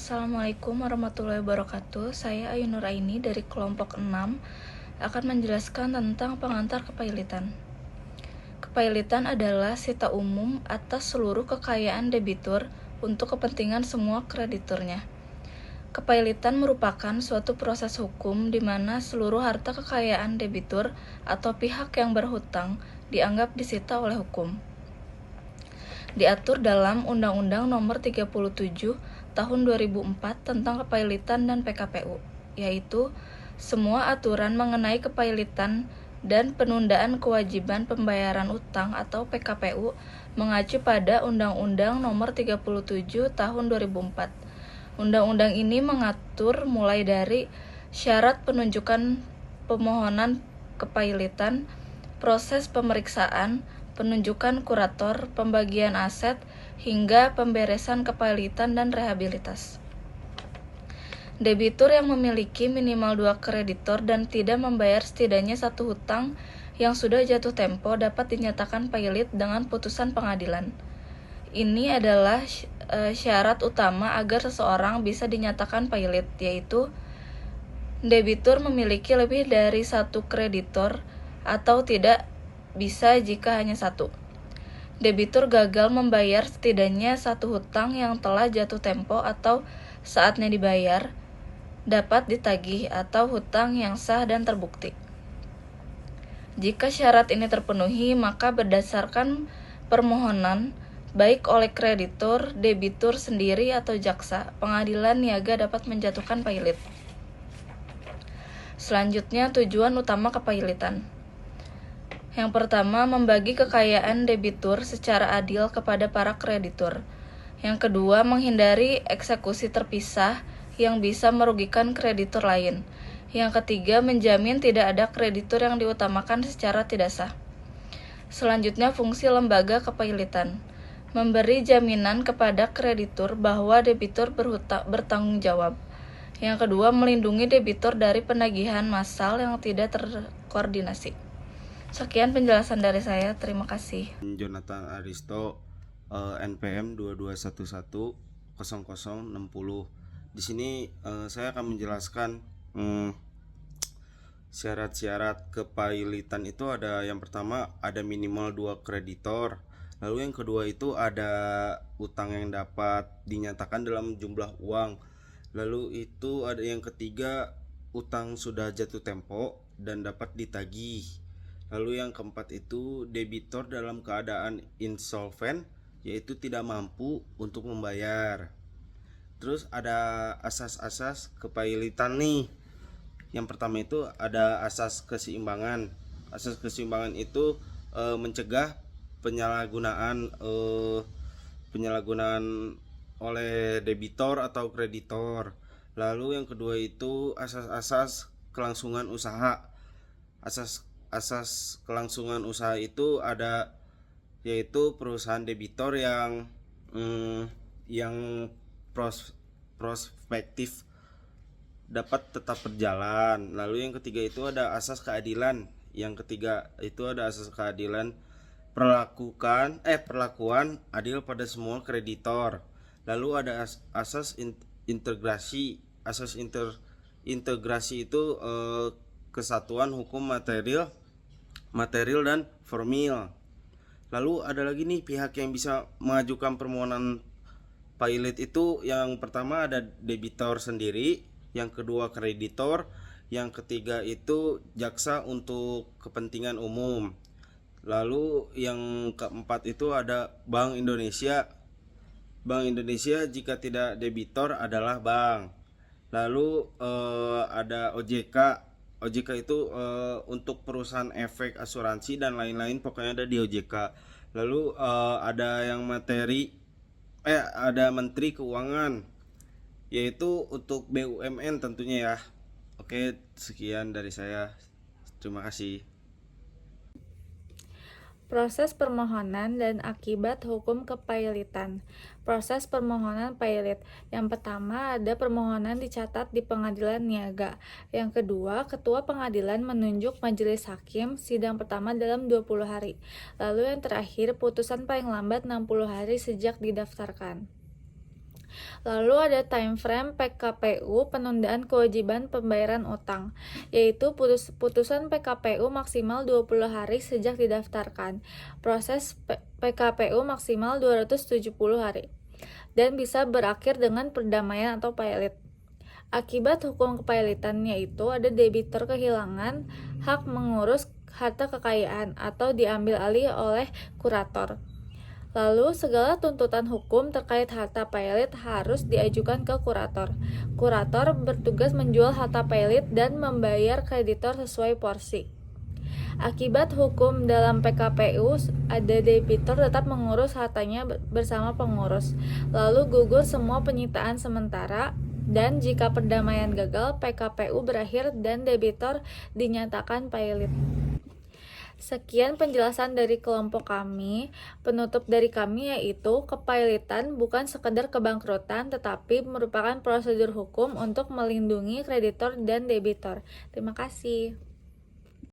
Assalamualaikum warahmatullahi wabarakatuh. Saya Ayu Nuraini dari kelompok 6 akan menjelaskan tentang pengantar kepailitan. Kepailitan adalah sita umum atas seluruh kekayaan debitur untuk kepentingan semua krediturnya. Kepailitan merupakan suatu proses hukum di mana seluruh harta kekayaan debitur atau pihak yang berhutang dianggap disita oleh hukum. Diatur dalam Undang-Undang Nomor 37 Tahun 2004 tentang Kepailitan dan PKPU, yaitu semua aturan mengenai kepailitan dan penundaan kewajiban pembayaran utang atau PKPU mengacu pada Undang-Undang Nomor 37 Tahun 2004. Undang-undang ini mengatur mulai dari syarat penunjukan pemohonan kepailitan, proses pemeriksaan, penunjukan kurator, pembagian aset, hingga pemberesan kepailitan dan rehabilitas. Debitur yang memiliki minimal 2 kreditor dan tidak membayar setidaknya 1 hutang yang sudah jatuh tempo dapat dinyatakan pailit dengan putusan pengadilan. Ini adalah syarat utama agar seseorang bisa dinyatakan pailit, yaitu debitur memiliki lebih dari 1 kreditor atau tidak bisa jika hanya 1. Debitur gagal membayar setidaknya 1 hutang yang telah jatuh tempo atau saatnya dibayar, dapat ditagih atau hutang yang sah dan terbukti. Jika syarat ini terpenuhi, maka berdasarkan permohonan, baik oleh kreditur, debitur sendiri atau jaksa, pengadilan niaga dapat menjatuhkan pailit. Selanjutnya, tujuan utama kepailitan. Yang pertama, membagi kekayaan debitur secara adil kepada para kreditur. Yang kedua, menghindari eksekusi terpisah yang bisa merugikan kreditur lain. Yang ketiga, menjamin tidak ada kreditur yang diutamakan secara tidak sah. Selanjutnya, fungsi lembaga kepailitan. Memberi jaminan kepada kreditur bahwa debitur bertanggung jawab. Yang kedua, melindungi debitur dari penagihan massal yang tidak terkoordinasi. Sekian penjelasan dari saya, terima kasih. Jonathan Aristo, NPM 22110060. Di sini saya akan menjelaskan syarat-syarat kepailitan itu ada. Yang pertama, ada minimal 2 kreditor. Lalu yang kedua itu ada utang yang dapat dinyatakan dalam jumlah uang. Lalu itu ada yang ketiga, utang sudah jatuh tempo dan dapat ditagih. Lalu yang keempat itu debitur dalam keadaan insolven, yaitu tidak mampu untuk membayar. Terus ada asas-asas kepailitan nih. Yang pertama itu ada asas keseimbangan. Asas keseimbangan itu mencegah penyalahgunaan oleh debitor atau kreditor. Lalu yang kedua itu asas-asas kelangsungan usaha. Asas kelangsungan usaha itu ada, yaitu perusahaan debitor yang prospektif dapat tetap berjalan. Lalu yang ketiga itu ada asas keadilan. Yang ketiga itu ada asas keadilan, perlakuan adil pada semua kreditor. Lalu ada asas integrasi. Asas integrasi itu kesatuan hukum material dan formil. Lalu ada lagi nih pihak yang bisa mengajukan permohonan pailit itu. Yang pertama ada debitor sendiri, yang kedua kreditor, yang ketiga itu jaksa untuk kepentingan umum. Lalu yang keempat itu ada Bank Indonesia. Bank Indonesia jika tidak debitor adalah bank. Lalu ada OJK. OJK itu untuk perusahaan efek asuransi dan lain-lain, pokoknya ada di OJK. Lalu ada yang ada Menteri Keuangan, yaitu untuk BUMN tentunya ya. Oke, sekian dari saya. Terima kasih. Proses permohonan dan akibat hukum kepailitan. Proses permohonan pailit. Yang pertama, ada permohonan dicatat di pengadilan niaga. Yang kedua, ketua pengadilan menunjuk majelis hakim sidang pertama dalam 20 hari. Lalu yang terakhir, putusan paling lambat 60 hari sejak didaftarkan. Lalu ada time frame PKPU penundaan kewajiban pembayaran utang, yaitu putusan PKPU maksimal 20 hari sejak didaftarkan. Proses PKPU maksimal 270 hari dan bisa berakhir dengan perdamaian atau pailit. Akibat hukum kepailitan yaitu ada debitur kehilangan hak mengurus harta kekayaan atau diambil alih oleh kurator. Lalu, segala tuntutan hukum terkait harta pailit harus diajukan ke kurator. Kurator bertugas menjual harta pailit dan membayar kreditor sesuai porsi. Akibat hukum dalam PKPU, ada debitur tetap mengurus hartanya bersama pengurus. Lalu gugur semua penyitaan sementara, dan jika perdamaian gagal, PKPU berakhir dan debitur dinyatakan pailit. Sekian penjelasan dari kelompok kami. Penutup dari kami yaitu kepailitan bukan sekedar kebangkrutan tetapi merupakan prosedur hukum untuk melindungi kreditor dan debitor. Terima kasih.